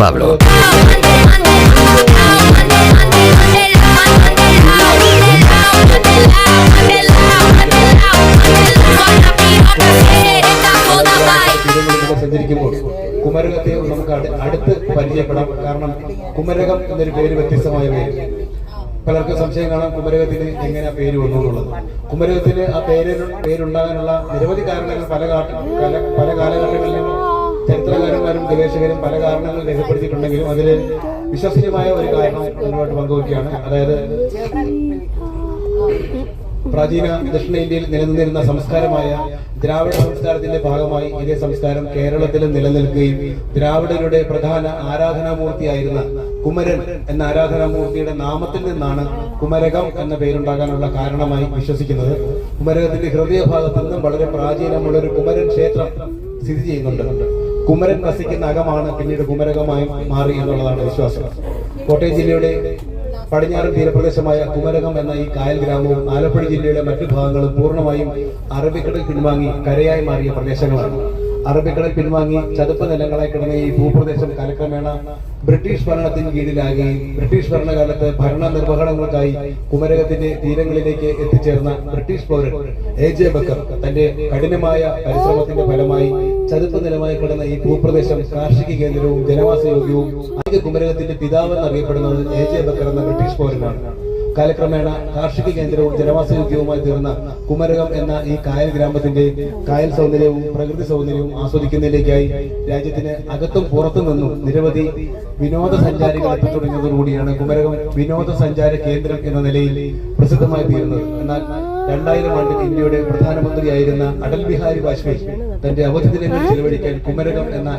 Pablo. സഞ്ചരിക്കുമ്പോൾ കുമരകത്തെ നമുക്ക് അടുത്ത് പരിചയപ്പെടാം. കാരണം കുമരകം എന്നൊരു പേര് വ്യത്യസ്തമായ പേര്. പലർക്കും സംശയം കാണാം കുമരകത്തിന് എങ്ങനെ ആ പേര് വന്നു എന്നുള്ളത്. കുമരകത്തിന് ആ പേരുണ്ടാകാനുള്ള നിരവധി കാരണങ്ങൾ പല കാലഘട്ടങ്ങളിലും ചരിത്രകാരന്മാരും ഗവേഷകരും പല കാരണങ്ങൾ രേഖപ്പെടുത്തിയിട്ടുണ്ടെങ്കിലും അതിൽ വിശ്വസനീയമായ ഒരു കാരണം മുന്നോട്ട് പങ്കുവയ്ക്കുകയാണ്. അതായത് പ്രാചീന ദക്ഷിണേന്ത്യയിൽ നിലനിന്നിരുന്ന സംസ്കാരമായ ദ്രാവിഡ സംസ്കാരത്തിന്റെ ഭാഗമായി ഇതേ സംസ്കാരം കേരളത്തിലും നിലനിൽക്കുകയും ദ്രാവിഡരുടെ പ്രധാന ആരാധനാമൂർത്തിയായിരുന്ന കുമരൻ എന്ന ആരാധനാമൂർത്തിയുടെ നാമത്തിൽ നിന്നാണ് കുമരകം എന്ന പേരുണ്ടാകാനുള്ള കാരണമായി വിശ്വസിക്കുന്നത്. കുമരകത്തിന്റെ ഹൃദയഭാഗത്തു നിന്നും വളരെ പ്രാചീനമുള്ള ഒരു കുമരൻ ക്ഷേത്രം സ്ഥിതി ചെയ്യുന്നുണ്ട്. കുമരൻ വസിക്കുന്ന അകമാണ് പിന്നീട് കുമരകമായി മാറി എന്നുള്ളതാണ് വിശ്വാസം. കോട്ടയം ജില്ലയുടെ പടിഞ്ഞാറൻ തീരപ്രദേശമായ കുമരകം എന്ന ഈ കായൽ ഗ്രാമവും ആലപ്പുഴ ജില്ലയുടെ മറ്റു ഭാഗങ്ങളും പൂർണ്ണമായും അറബിക്കടൽ പിൻവാങ്ങി കരയായി മാറിയ പ്രദേശങ്ങളാണ്. അറബിക്കടൽ പിൻവാങ്ങി ചതുപ്പ് നിലങ്ങളായി കിടന്ന ഈ ഭൂപ്രദേശം കാലക്രമേണ ബ്രിട്ടീഷ് ഭരണത്തിന് കീഴിലാകുകയും ബ്രിട്ടീഷ് ഭരണകാലത്ത് ഭരണ നിർവഹണങ്ങൾക്കായി കുമരകത്തിന്റെ തീരങ്ങളിലേക്ക് എത്തിച്ചേർന്ന ബ്രിട്ടീഷ് പൗരൻ AJ ബക്കർ തന്റെ കഠിനമായ പരിശ്രമത്തിന്റെ ഫലമായി ചതുപ്പ് നിലമായി കിടന്ന ഈ ഭൂപ്രദേശം കാർഷിക കേന്ദ്രവും ജനവാസയോഗ്യവും ആദ്യ കുമരകത്തിന്റെ പിതാവ് എന്നറിയപ്പെടുന്നത് AJ ബക്കർ എന്ന ബ്രിട്ടീഷ് പൗരനാണ്. കാലക്രമേണ കാർഷിക കേന്ദ്രവും ജനവാസയോഗ്യവുമായി തീർന്ന കുമരകം എന്ന ഈ കായൽ ഗ്രാമത്തിന്റെ കായൽ സൗന്ദര്യവും പ്രകൃതി സൗന്ദര്യവും ആസ്വദിക്കുന്നതിലേക്കായി രാജ്യത്തിന് അകത്തും പുറത്തു നിന്നും നിരവധി വിനോദസഞ്ചാരികൾ എത്തിത്തുടങ്ങിയതോടുകൂടിയാണ് കുമരകം വിനോദസഞ്ചാര കേന്ദ്രം എന്ന നിലയിൽ പ്രസിദ്ധമായി തീരുന്നത്. എന്നാൽ 2000 ആണ്ടിൽ ഇന്ത്യയുടെ പ്രധാനമന്ത്രിയായിരുന്ന അടൽ ബിഹാരി വാജ്പേയി തന്റെ അവധി ദിനങ്ങൾ ചെലവഴിക്കാൻ കുമരകം എന്ന